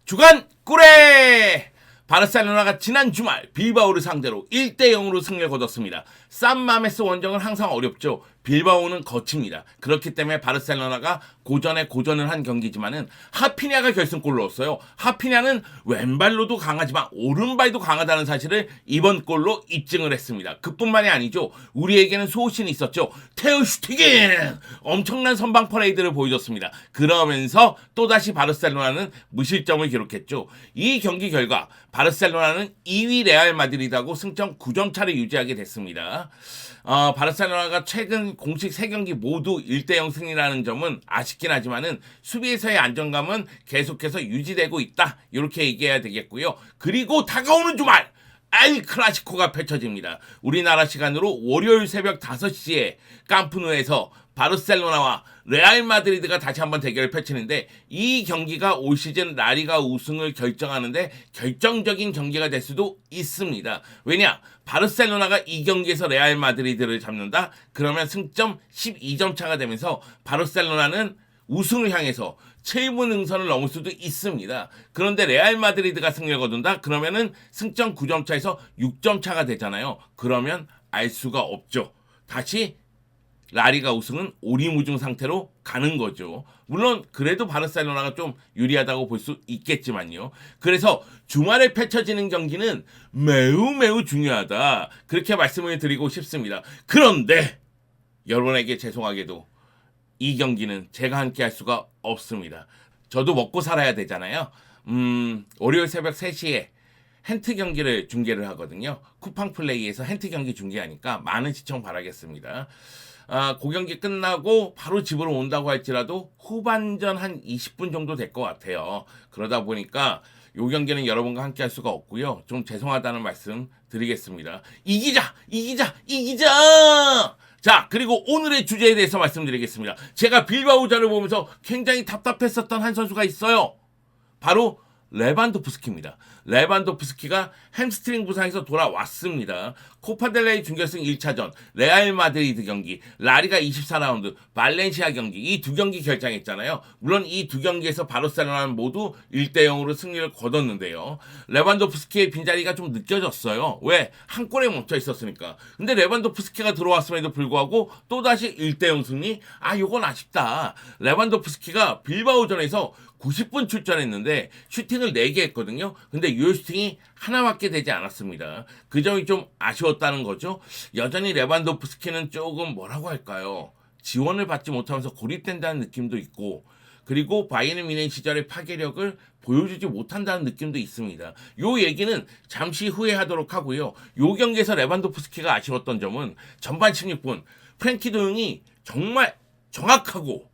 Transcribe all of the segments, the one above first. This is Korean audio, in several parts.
주간 꿀에 바르셀로나가 지난 주말 빌바오를 상대로 1대0으로 승리를 거뒀습니다. 산마메스 원정은 항상 어렵죠. 빌바오는 거칩니다. 그렇기 때문에 바르셀로나가 고전에 고전을 한 경기지만은 하피냐가 결승골을 넣었어요. 하피냐는 왼발로도 강하지만 오른발도 강하다는 사실을 이번 골로 입증을 했습니다. 그뿐만이 아니죠. 우리에게는 소신이 있었죠. 테오 슈티겐! 엄청난 선방 퍼레이드를 보여줬습니다. 그러면서 또다시 바르셀로나는 무실점을 기록했죠. 이 경기 결과 바르셀로나는 2위 레알 마드리드하고 승점 9점 차를 유지하게 됐습니다. 바르셀로나가 최근 공식 3경기 모두 1대0 승리라는 점은 아쉽긴 하지만은 수비에서의 안정감은 계속해서 유지되고 있다. 이렇게 얘기해야 되겠고요. 그리고 다가오는 주말 엘 클라시코가 펼쳐집니다. 우리나라 시간으로 월요일 새벽 5시에 캄프누에서 바르셀로나와 레알 마드리드가 다시 한번 대결을 펼치는데 이 경기가 올 시즌 라리가 우승을 결정하는데 결정적인 경기가 될 수도 있습니다. 왜냐? 바르셀로나가 이 경기에서 레알 마드리드를 잡는다? 그러면 승점 12점 차가 되면서 바르셀로나는 우승을 향해서 최고 능선을 넘을 수도 있습니다. 그런데 레알 마드리드가 승리를 거둔다? 그러면은 승점 9점 차에서 6점 차가 되잖아요. 그러면 알 수가 없죠. 다시 라리가 우승은 오리무중 상태로 가는 거죠. 물론 그래도 바르셀로나가 좀 유리하다고 볼 수 있겠지만요. 그래서 주말에 펼쳐지는 경기는 매우 중요하다. 그렇게 말씀을 드리고 싶습니다. 그런데 여러분에게 죄송하게도 이 경기는 제가 함께 할 수가 없습니다. 저도 먹고 살아야 되잖아요. 월요일 새벽 3시에 hen트 경기를 중계를 하거든요. 쿠팡 플레이에서 hen트 경기 중계하니까 많은 시청 바라겠습니다. 그 경기 끝나고 바로 집으로 온다고 할지라도 후반전 한 20분 정도 될 것 같아요. 그러다 보니까 이 경기는 여러분과 함께 할 수가 없고요. 좀 죄송하다는 말씀 드리겠습니다. 이기자! 자, 그리고 오늘의 주제에 대해서 말씀드리겠습니다. 제가 빌바오전을 보면서 굉장히 답답했었던 한 선수가 있어요. 바로 레반도프스키입니다. 레반도프스키가 햄스트링 부상에서 돌아왔습니다. 코파델레이 준결승 1차전, 레알 마드리드 경기, 라리가 24라운드, 발렌시아 경기 이 두 경기 결정했잖아요. 물론 이 두 경기에서 바르셀로나는 모두 1대0으로 승리를 거뒀는데요. 레반도프스키의 빈자리가 좀 느껴졌어요. 왜? 한 골에 멈춰 있었으니까. 근데 레반도프스키가 들어왔음에도 불구하고 또다시 1대0 승리? 요건 아쉽다. 레반도프스키가 빌바오전에서 90분 출전했는데 슈팅을 4개 했거든요. 근데 유효 슈팅이 하나밖에 되지 않았습니다. 그 점이 좀 아쉬웠다는 거죠. 여전히 레반도프스키는 조금 뭐라고 할까요? 지원을 받지 못하면서 고립된다는 느낌도 있고 그리고 바이에른 뮌헨 시절의 파괴력을 보여주지 못한다는 느낌도 있습니다. 요 얘기는 잠시 후에 하도록 하고요. 요 경기에서 레반도프스키가 아쉬웠던 점은 전반 16분 프랭키 도용이 정말 정확하고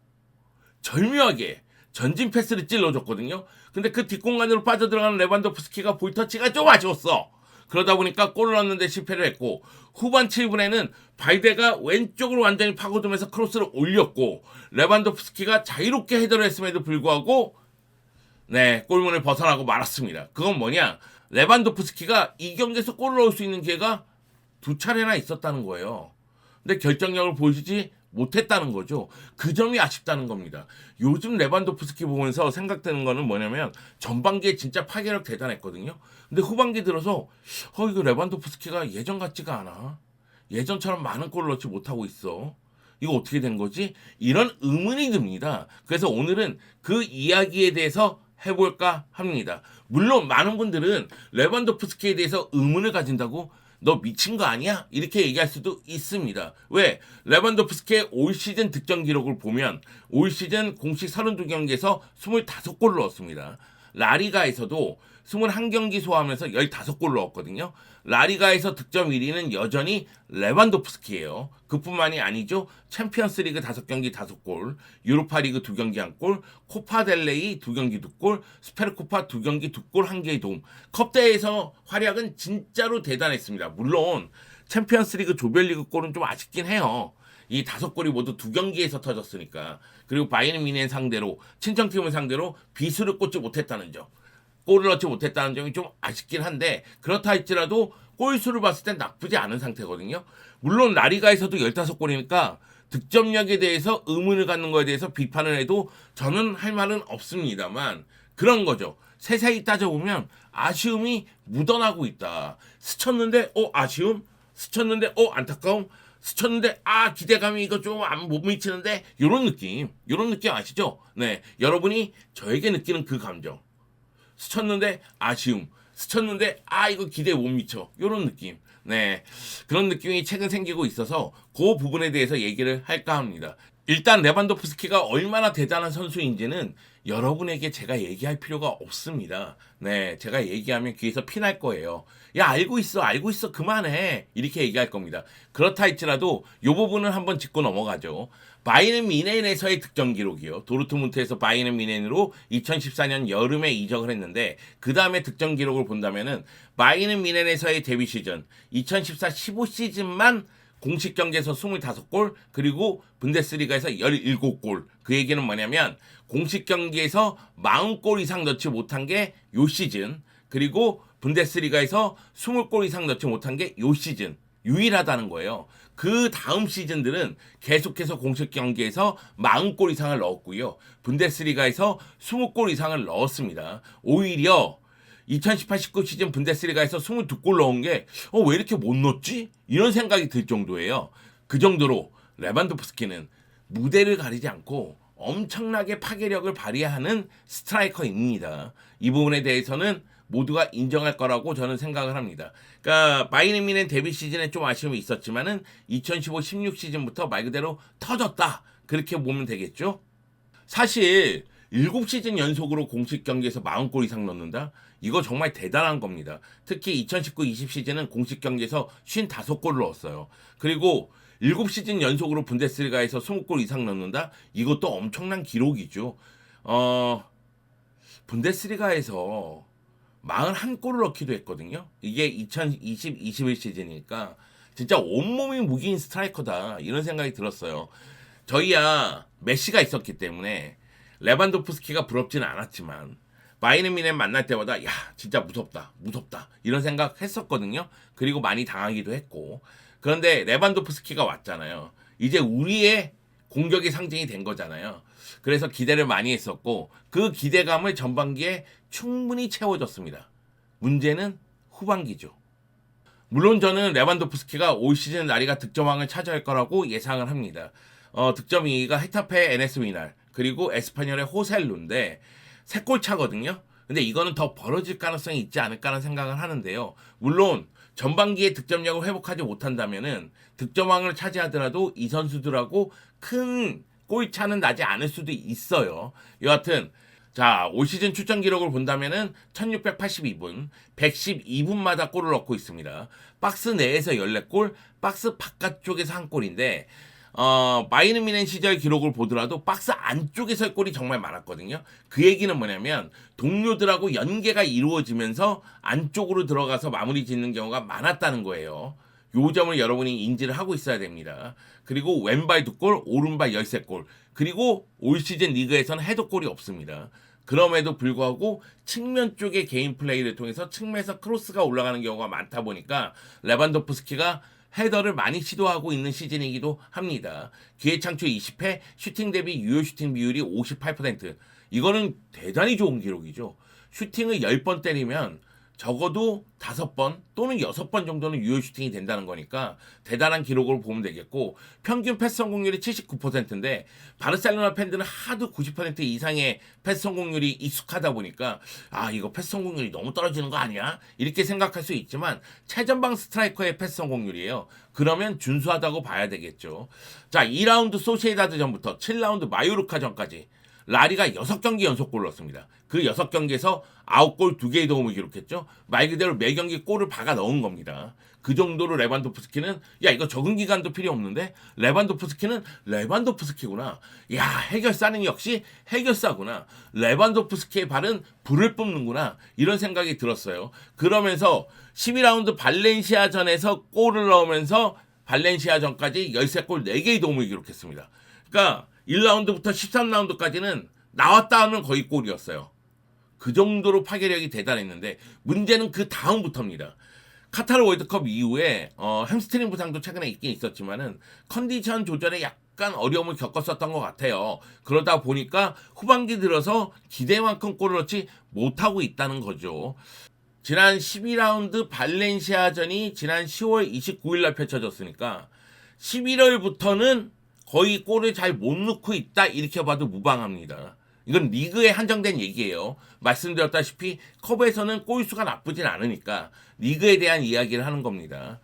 절묘하게 전진 패스를 찔러줬거든요. 근데 그 뒷공간으로 빠져들어가는 레반도프스키가 볼터치가 좀 아쉬웠어. 그러다 보니까 골을 넣는데 실패를 했고 후반 7분에는 발데가 왼쪽으로 완전히 파고들면서 크로스를 올렸고 레반도프스키가 자유롭게 헤더를 했음에도 불구하고 골문을 벗어나고 말았습니다. 그건 뭐냐? 레반도프스키가 이 경기에서 골을 넣을 수 있는 기회가 2차례나 있었다는 거예요. 근데 결정력을 보여주지 못했다는 거죠. 그 점이 아쉽다는 겁니다. 요즘 레반도프스키 보면서 생각되는 거는 뭐냐면 전반기에 진짜 파괴력 대단했거든요. 근데 후반기 들어서 이거 레반도프스키가 예전 같지가 않아. 예전처럼 많은 골을 넣지 못하고 있어. 이거 어떻게 된 거지? 이런 의문이 듭니다. 그래서 오늘은 그 이야기에 대해서 해볼까 합니다. 물론 많은 분들은 레반도프스키에 대해서 의문을 가진다고 너 미친 거 아니야? 이렇게 얘기할 수도 있습니다. 왜? 레반도프스키의 올 시즌 득점 기록을 보면 올 시즌 공식 32경기에서 25골을 넣었습니다. 라리가에서도 21경기 소화하면서 15골을 넣었거든요. 라리가에서 득점 1위는 여전히 레반도프스키예요. 그뿐만이 아니죠. 챔피언스리그 5경기 5골, 유로파리그 2경기 1골, 코파델레이 2경기 2골, 스페르코파 2경기 2골 1개의 도움. 컵대회에서 활약은 진짜로 대단했습니다. 물론 챔피언스리그 조별리그 골은 좀 아쉽긴 해요. 이 5골이 모두 2경기에서 터졌으니까. 그리고 바이에른 뮌헨 상대로 친정팀을 상대로 비수를 꽂지 못했다는 점. 골을 넣지 못했다는 점이 좀 아쉽긴 한데 그렇다 할지라도 골수를 봤을 땐 나쁘지 않은 상태거든요. 물론 라리가에서도 15골이니까 득점력에 대해서 의문을 갖는 거에 대해서 비판을 해도 저는 할 말은 없습니다만 그런 거죠. 세세히 따져보면 아쉬움이 묻어나고 있다. 스쳤는데 아쉬움, 스쳤는데 안타까움, 스쳤는데 기대감이 이거 좀 못 미치는데 요런 느낌 아시죠? 네, 여러분이 저에게 느끼는 그 감정. 스쳤는데 아쉬움, 스쳤는데 이거 기대 못 미쳐 요런 느낌. 네, 그런 느낌이 최근 생기고 있어서 그 부분에 대해서 얘기를 할까 합니다. 일단 레반도프스키가 얼마나 대단한 선수인지는 여러분에게 제가 얘기할 필요가 없습니다. 네, 제가 얘기하면 귀에서 피날 거예요. 야, 알고 있어, 그만해. 이렇게 얘기할 겁니다. 그렇다 할지라도 이 부분을 한번 짚고 넘어가죠. 바이에른 뮌헨에서의 득점 기록이요. 도르트문트에서 바이에른 뮌헨으로 2014년 여름에 이적을 했는데 그 다음에 득점 기록을 본다면은 바이에른 뮌헨에서의 데뷔 시즌 2014-15 시즌만 공식 경기에서 25골, 그리고 분데스리가에서 17골. 그 얘기는 뭐냐면 공식 경기에서 40골 이상 넣지 못한 게 요 시즌, 그리고 분데스리가에서 20골 이상 넣지 못한 게 요 시즌 유일하다는 거예요. 그 다음 시즌들은 계속해서 공식 경기에서 40골 이상을 넣었고요. 분데스리가에서 20골 이상을 넣었습니다. 오히려 2018-19 시즌 분데스리가에서 22골 넣은 게 왜 이렇게 못 넣었지? 이런 생각이 들 정도예요. 그 정도로 레반도프스키는 무대를 가리지 않고 엄청나게 파괴력을 발휘하는 스트라이커입니다. 이 부분에 대해서는 모두가 인정할 거라고 저는 생각을 합니다. 그러니까 바이에른 뮌헨 데뷔 시즌에 좀 아쉬움이 있었지만은 2015-16 시즌부터 말 그대로 터졌다. 그렇게 보면 되겠죠? 사실 7시즌 연속으로 공식 경기에서 40골 이상 넣는다? 이거 정말 대단한 겁니다. 특히 2019-20 시즌은 공식 경기에서 55골을 넣었어요. 그리고 7시즌 연속으로 분데스리가에서 20골 이상 넣는다? 이것도 엄청난 기록이죠. 분데스리가에서 41골을 넣기도 했거든요. 이게 2020-21 시즌이니까 진짜 온몸이 무기인 스트라이커다 이런 생각이 들었어요. 저희야 메시가 있었기 때문에 레반도프스키가 부럽지는 않았지만 바이에른 뮌헨 만날 때마다 야 진짜 무섭다 이런 생각 했었거든요. 그리고 많이 당하기도 했고. 그런데 레반도프스키가 왔잖아요. 이제 우리의 공격의 상징이 된 거잖아요. 그래서 기대를 많이 했었고 그 기대감을 전반기에 충분히 채워줬습니다. 문제는 후반기죠. 물론 저는 레반도프스키가 올 시즌 라리가 득점왕을 차지할 거라고 예상을 합니다. 득점 2위가 헤타페 에네스 위날, 그리고 에스파뇰의 호셀루인데 3골 차거든요. 근데 이거는 더 벌어질 가능성이 있지 않을까라는 생각을 하는데요. 물론 전반기에 득점력을 회복하지 못한다면은 득점왕을 차지하더라도 이 선수들하고 큰 골차는 나지 않을 수도 있어요. 여하튼 올 시즌 출전 기록을 본다면은 1682분, 112분마다 골을 넣고 있습니다. 박스 내에서 14골, 박스 바깥쪽에서 1골인데 바이에른 뮌헨 시절 기록을 보더라도 박스 안쪽에서의 골이 정말 많았거든요. 그 얘기는 뭐냐면 동료들하고 연계가 이루어지면서 안쪽으로 들어가서 마무리 짓는 경우가 많았다는 거예요. 요 점을 여러분이 인지를 하고 있어야 됩니다. 그리고 왼발 2골, 오른발 13골. 그리고 올 시즌 리그에서는 헤더골이 없습니다. 그럼에도 불구하고 측면 쪽의 개인 플레이를 통해서 측면에서 크로스가 올라가는 경우가 많다 보니까 레반도프스키가 헤더를 많이 시도하고 있는 시즌이기도 합니다. 기회 창출 20회, 슈팅 대비 유효 슈팅 비율이 58%. 이거는 대단히 좋은 기록이죠. 슈팅을 10번 때리면 적어도 5번 또는 6번 정도는 유효 슈팅이 된다는 거니까 대단한 기록으로 보면 되겠고, 평균 패스 성공률이 79%인데 바르셀로나 팬들은 하도 90% 이상의 패스 성공률이 익숙하다 보니까 이거 패스 성공률이 너무 떨어지는 거 아니야? 이렇게 생각할 수 있지만 최전방 스트라이커의 패스 성공률이에요. 그러면 준수하다고 봐야 되겠죠. 2라운드 소시에다드전부터 7라운드 마요르카 전까지 라리가 6경기 연속골을 넣었습니다. 그 6경기에서 9골 2개의 도움을 기록했죠. 말 그대로 매 경기 골을 박아 넣은 겁니다. 그 정도로 레반도프스키는 이거 적응 기간도 필요 없는데 레반도프스키는 레반도프스키구나. 해결사는 역시 해결사구나. 레반도프스키의 발은 불을 뿜는구나. 이런 생각이 들었어요. 그러면서 12라운드 발렌시아전에서 골을 넣으면서 발렌시아전까지 13골 4개의 도움을 기록했습니다. 그러니까 1라운드부터 13라운드까지는 나왔다 하면 거의 골이었어요. 그 정도로 파괴력이 대단했는데 문제는 그 다음부터입니다. 카타르 월드컵 이후에 햄스트링 부상도 최근에 있긴 있었지만은 컨디션 조절에 약간 약간 어려움을 겪었었던 것 같아요. 그러다 보니까 후반기 들어서 기대만큼 골을 넣지 못하고 있다는 거죠. 지난 12라운드 발렌시아전이 지난 10월 29일 날 펼쳐졌으니까 11월부터는 거의 골을 잘 못 넣고 있다 이렇게 봐도 무방합니다. 이건 리그에 한정된 얘기예요. 말씀드렸다시피 컵에서는 골수가 나쁘진 않으니까 리그에 대한 이야기를 하는 겁니다.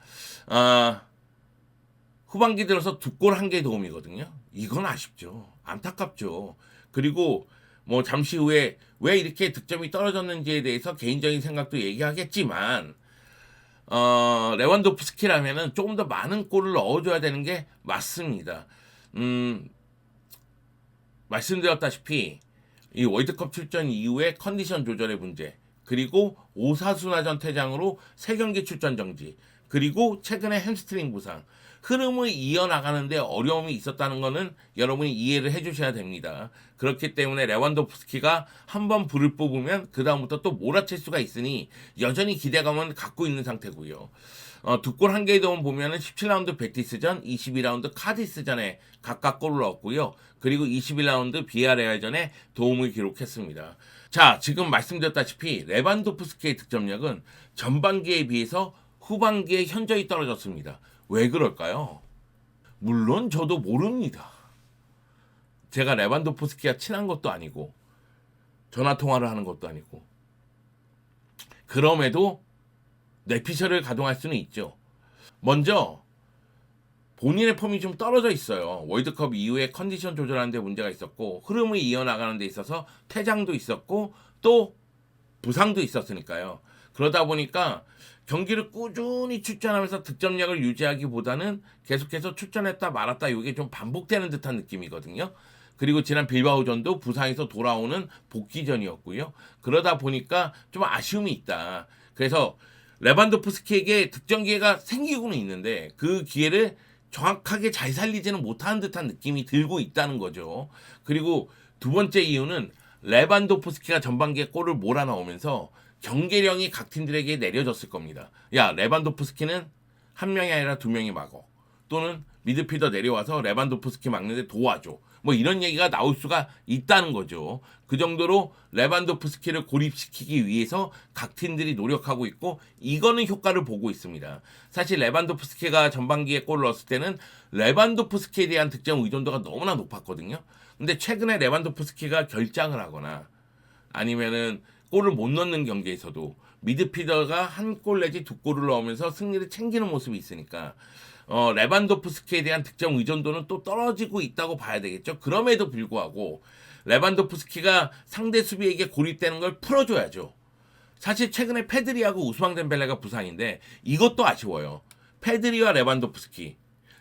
후반기 들어서 2골 1개 도움이거든요. 이건 아쉽죠. 안타깝죠. 그리고 뭐 잠시 후에 왜 이렇게 득점이 떨어졌는지에 대해서 개인적인 생각도 얘기하겠지만 레반도프스키라면은 조금 더 많은 골을 넣어줘야 되는 게 맞습니다. 말씀드렸다시피 이 월드컵 출전 이후에 컨디션 조절의 문제, 그리고 오사수나전 퇴장으로 3경기 출전 정지, 그리고 최근에 햄스트링 부상, 흐름을 이어나가는데 어려움이 있었다는 것은 여러분이 이해를 해주셔야 됩니다. 그렇기 때문에 레반도프스키가 한번 불을 뽑으면 그 다음부터 또 몰아칠 수가 있으니 여전히 기대감은 갖고 있는 상태고요. 2골 1개의 도움 보면은 17라운드 베티스전, 22라운드 카디스전에 각각 골을 넣었고요. 그리고 21라운드 비아레알전에 도움을 기록했습니다. 자, 지금 말씀드렸다시피 레반도프스키의 득점력은 전반기에 비해서 후반기에 현저히 떨어졌습니다. 왜 그럴까요? 물론 저도 모릅니다. 제가 레반도프스키가 친한 것도 아니고 전화 통화를 하는 것도 아니고, 그럼에도 뇌피셜을 가동할 수는 있죠. 먼저 본인의 폼이 좀 떨어져 있어요. 월드컵 이후에 컨디션 조절하는 데 문제가 있었고, 흐름을 이어나가는 데 있어서 퇴장도 있었고, 또 부상도 있었으니까요. 그러다 보니까 경기를 꾸준히 출전하면서 득점력을 유지하기보다는 계속해서 출전했다 말았다, 이게 좀 반복되는 듯한 느낌이거든요. 그리고 지난 빌바오전도 부상에서 돌아오는 복귀전이었고요. 그러다 보니까 좀 아쉬움이 있다. 그래서 레반도프스키에게 득점 기회가 생기고는 있는데 그 기회를 정확하게 잘 살리지는 못하는 듯한 느낌이 들고 있다는 거죠. 그리고 두 번째 이유는 레반도프스키가 전반기에 골을 몰아넣으면서 경계령이 각 팀들에게 내려졌을 겁니다. 야, 레반도프스키는 한 명이 아니라 2명이 막어. 또는 미드필더 내려와서 레반도프스키 막는데 도와줘. 뭐 이런 얘기가 나올 수가 있다는 거죠. 그 정도로 레반도프스키를 고립시키기 위해서 각 팀들이 노력하고 있고, 이거는 효과를 보고 있습니다. 사실 레반도프스키가 전반기에 골을 넣었을 때는 레반도프스키에 대한 득점 의존도가 너무나 높았거든요. 근데 최근에 레반도프스키가 결장을 하거나 아니면은 골을 못 넣는 경기에서도 미드필더가 한 골 내지 2골을 넣으면서 승리를 챙기는 모습이 있으니까 레반도프스키에 대한 득점 의존도는 또 떨어지고 있다고 봐야 되겠죠. 그럼에도 불구하고 레반도프스키가 상대 수비에게 고립되는 걸 풀어줘야죠. 사실 최근에 페드리하고 우스망 덴벨레가 부상인데 이것도 아쉬워요. 페드리와 레반도프스키,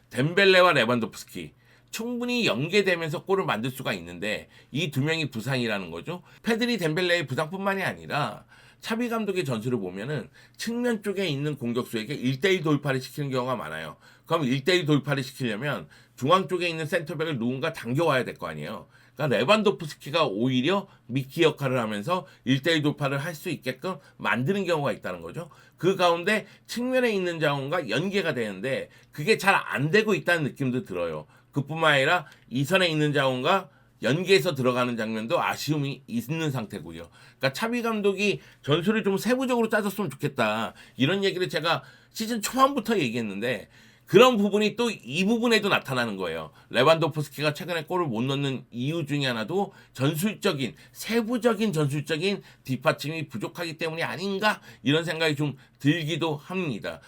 덴벨레와 레반도프스키 충분히 연계되면서 골을 만들 수가 있는데 이 2명이 부상이라는 거죠. 페드리, 덴벨레의 부상뿐만이 아니라 차비 감독의 전술을 보면은 측면 쪽에 있는 공격수에게 1대1 돌파를 시키는 경우가 많아요. 그럼 1대1 돌파를 시키려면 중앙 쪽에 있는 센터백을 누군가 당겨와야 될 거 아니에요. 그러니까 레반도프스키가 오히려 미끼 역할을 하면서 1대1 돌파를 할 수 있게끔 만드는 경우가 있다는 거죠. 그 가운데 측면에 있는 자원과 연계가 되는데 그게 잘 안 되고 있다는 느낌도 들어요. 그뿐만 아니라 이선에 있는 자원과 연계해서 들어가는 장면도 아쉬움이 있는 상태고요. 그러니까 차비 감독이 전술을 좀 세부적으로 짜줬으면 좋겠다, 이런 얘기를 제가 시즌 초반부터 얘기했는데 그런 부분이 또 이 부분에도 나타나는 거예요. 레반도프스키가 최근에 골을 못 넣는 이유 중에 하나도 전술적인, 세부적인 전술적인 뒷받침이 부족하기 때문이 아닌가, 이런 생각이 좀 들기도 합니다.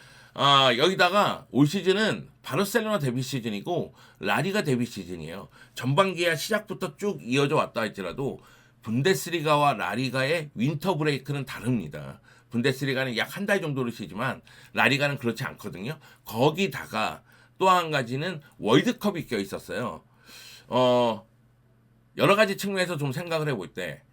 여기다가 올 시즌은 바르셀로나 데뷔 시즌이고 라리가 데뷔 시즌이에요. 전반기야 시작부터 쭉 이어져 왔다 할지라도 분데스리가와 라리가의 윈터 브레이크는 다릅니다. 분데스리가는 약 한 달 정도를 쉬지만 라리가는 그렇지 않거든요. 거기다가 또 한 가지는 월드컵이 껴 있었어요. 여러 가지 측면에서 좀 생각을 해볼 때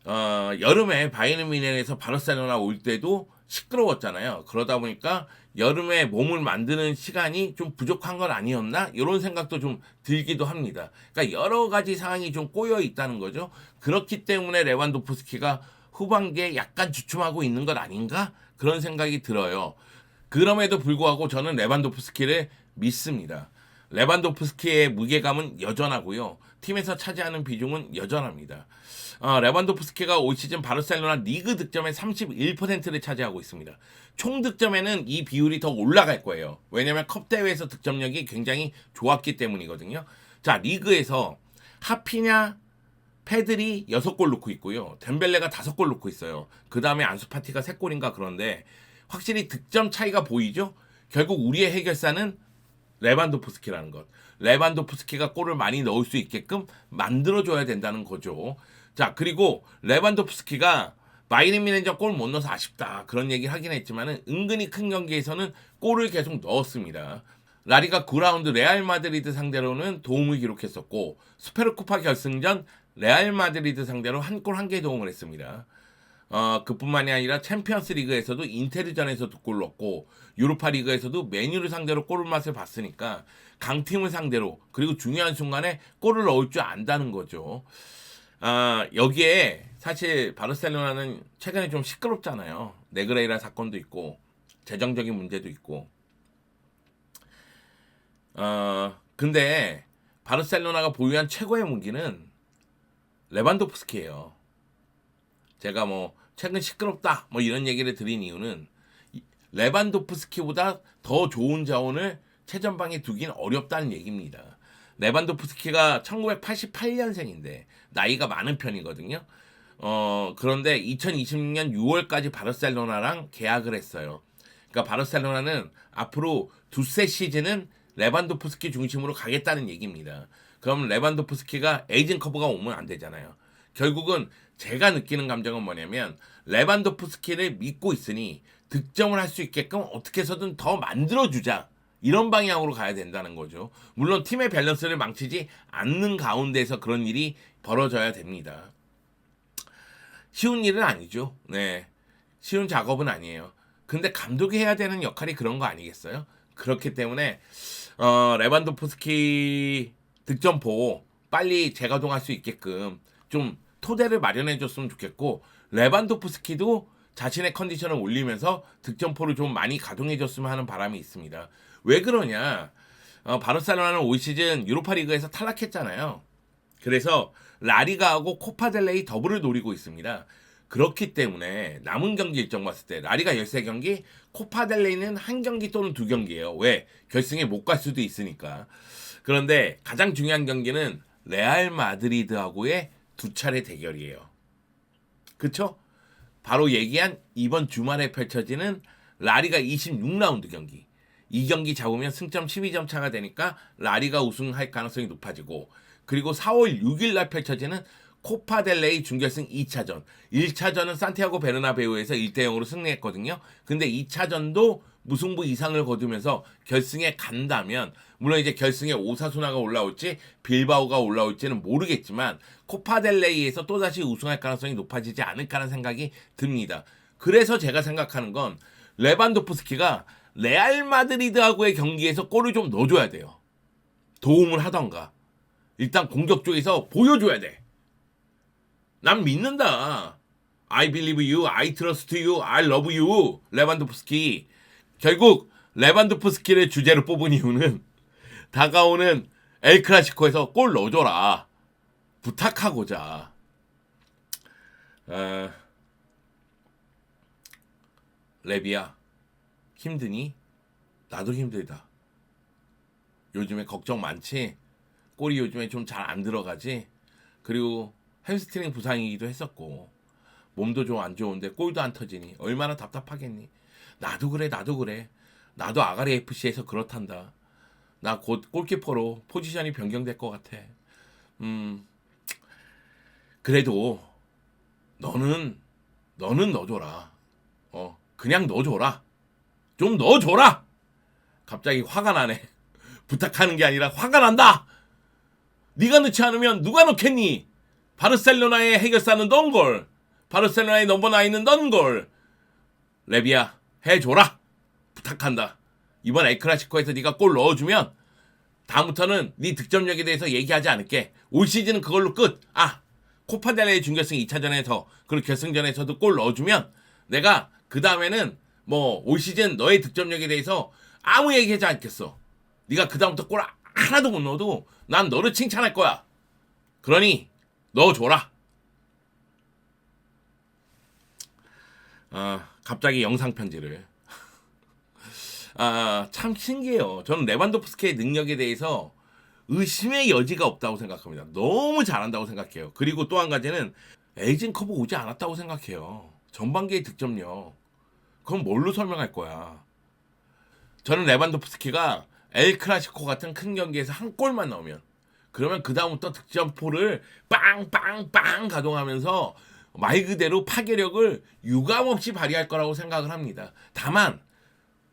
여름에 바이에른 뮌헨에서 바르셀로나 올 때도 시끄러웠잖아요. 그러다 보니까 여름에 몸을 만드는 시간이 좀 부족한 건 아니었나, 이런 생각도 좀 들기도 합니다. 그러니까 여러 가지 상황이 좀 꼬여 있다는 거죠. 그렇기 때문에 레반도프스키가 후반기에 약간 주춤하고 있는 것 아닌가, 그런 생각이 들어요. 그럼에도 불구하고 저는 레반도프스키를 믿습니다. 레반도프스키의 무게감은 여전하고요. 팀에서 차지하는 비중은 여전합니다. 레반도프스키가 올 시즌 바르셀로나 리그 득점의 31%를 차지하고 있습니다. 총 득점에는 이 비율이 더 올라갈 거예요. 왜냐하면 컵 대회에서 득점력이 굉장히 좋았기 때문이거든요. 자, 리그에서 하피냐, 페드리 6골 넣고 있고요. 덴벨레가 5골 넣고 있어요. 그 다음에 안수파티가 3골인가 그런데 확실히 득점 차이가 보이죠? 결국 우리의 해결사는 레반도프스키라는 것. 레반도프스키가 골을 많이 넣을 수 있게끔 만들어줘야 된다는 거죠. 자, 그리고 레반도프스키가 바이에른 뮌헨전 골 못 넣어서 아쉽다 그런 얘기를 하긴 했지만 은근히 큰 경기에서는 골을 계속 넣었습니다. 라리가 9라운드 레알 마드리드 상대로는 도움을 기록했었고 스페르쿠파 결승전 레알 마드리드 상대로 한 골 한 개 도움을 했습니다. 그뿐만이 아니라 챔피언스 리그에서도 인테르전에서 2골 넣었고 유로파 리그에서도 메뉴를 상대로 골 맛을 봤으니까 강팀을 상대로 그리고 중요한 순간에 골을 넣을 줄 안다는 거죠. 여기에 사실 바르셀로나는 최근에 좀 시끄럽잖아요. 네그레이라 사건도 있고 재정적인 문제도 있고. 근데 바르셀로나가 보유한 최고의 무기는 레반도프스키예요. 제가 최근 시끄럽다 이런 얘기를 드린 이유는 레반도프스키보다 더 좋은 자원을 최전방에 두긴 어렵다는 얘기입니다. 레반도프스키가 1988년생인데 나이가 많은 편이거든요. 그런데 2026년 6월까지 바르셀로나랑 계약을 했어요. 그러니까 바르셀로나는 앞으로 두세 시즌은 레반도프스키 중심으로 가겠다는 얘기입니다. 그럼 레반도프스키가 에이징 커브가 오면 안 되잖아요. 결국은 제가 느끼는 감정은 뭐냐면 레반도프스키를 믿고 있으니 득점을 할 수 있게끔 어떻게 해서든 더 만들어주자. 이런 방향으로 가야 된다는 거죠. 물론 팀의 밸런스를 망치지 않는 가운데서 그런 일이 벌어져야 됩니다. 쉬운 일은 아니죠. 네, 쉬운 작업은 아니에요. 근데 감독이 해야 되는 역할이 그런 거 아니겠어요? 그렇기 때문에 레반도프스키 득점포 빨리 재가동할 수 있게끔 좀 토대를 마련해 줬으면 좋겠고 레반도프스키도 자신의 컨디션을 올리면서 득점포를 좀 많이 가동해 줬으면 하는 바람이 있습니다. 왜 그러냐? 바르셀로나는 올 시즌 유로파 리그에서 탈락했잖아요. 그래서 라리가하고 코파델레이 더블을 노리고 있습니다. 그렇기 때문에 남은 경기 일정 봤을 때 라리가 13경기, 코파델레이는 1경기 또는 2경기예요. 왜? 결승에 못 갈 수도 있으니까. 그런데 가장 중요한 경기는 레알 마드리드하고의 2차례 대결이에요. 그쵸? 바로 얘기한 이번 주말에 펼쳐지는 라리가 26라운드 경기. 이 경기 잡으면 승점 12점 차가 되니까 라리가 우승할 가능성이 높아지고 그리고 4월 6일 날 펼쳐지는 코파델레이 준결승 2차전. 1차전은 산티아고 베르나베우에서 1대0으로 승리했거든요. 근데 2차전도 무승부 이상을 거두면서 결승에 간다면 물론 이제 결승에 오사수나가 올라올지 빌바오가 올라올지는 모르겠지만 코파델레이에서 또다시 우승할 가능성이 높아지지 않을까라는 생각이 듭니다. 그래서 제가 생각하는 건 레반도프스키가 레알 마드리드하고의 경기에서 골을 좀 넣어줘야 돼요. 도움을 하던가. 일단 공격 쪽에서 보여줘야 돼. 난 믿는다. I believe you, I trust you, I love you. 레반도프스키. 결국 레반도프스키를 주제로 뽑은 이유는 다가오는 엘클라시코에서 골 넣어줘라. 부탁하고자. 레비야 힘드니? 나도 힘들다. 요즘에 걱정 많지? 골이 요즘에 좀 잘 안 들어가지? 그리고 햄스트링 부상이기도 했었고 몸도 좀 안 좋은데 골도 안 터지니 얼마나 답답하겠니? 나도 그래. 나도 아가리 FC에서 그렇단다. 나 곧 골키퍼로 포지션이 변경될 것 같아. 그래도 너는 넣어줘라. 그냥 넣어줘라. 좀 넣어줘라. 갑자기 화가 나네. 부탁하는 게 아니라 화가 난다. 네가 넣지 않으면 누가 넣겠니? 바르셀로나의 해결사는 넌 걸. 바르셀로나의 넘버 9는 넌 걸. 레비야 해줘라. 부탁한다. 이번 엘클라시코에서 네가 골 넣어주면 다음부터는 네 득점력에 대해서 얘기하지 않을게. 올 시즌은 그걸로 끝. 코파델레이 준결승 2차전에서 그리고 결승전에서도 골 넣어주면 내가 그 다음에는 올 시즌 너의 득점력에 대해서 아무 얘기하지 않겠어. 네가 그 다음부터 골 하나도 못 넣어도 난 너를 칭찬할 거야. 그러니 넣어줘라. 갑자기 영상 편지를. 참 신기해요. 저는 레반도프스키의 능력에 대해서 의심의 여지가 없다고 생각합니다. 너무 잘한다고 생각해요. 그리고 또 한 가지는 에이징 커브 오지 않았다고 생각해요. 전반기의 득점력. 그건 뭘로 설명할 거야? 저는 레반도프스키가 엘 클라시코 같은 큰 경기에서 한 골만 넣으면, 그러면 그 다음부터 득점포를 빵빵빵 가동하면서 말 그대로 파괴력을 유감없이 발휘할 거라고 생각을 합니다. 다만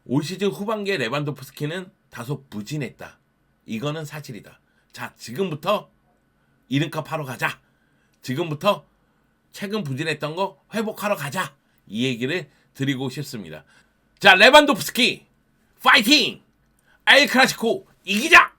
올 시즌 후반기에 레반도프스키는 다소 부진했다. 이거는 사실이다. 자, 지금부터 이름값 하러 가자. 지금부터 최근 부진했던 거 회복하러 가자. 이 얘기를 드리고 싶습니다. 자, 레반도프스키 파이팅! 엘 클라시코 이기자!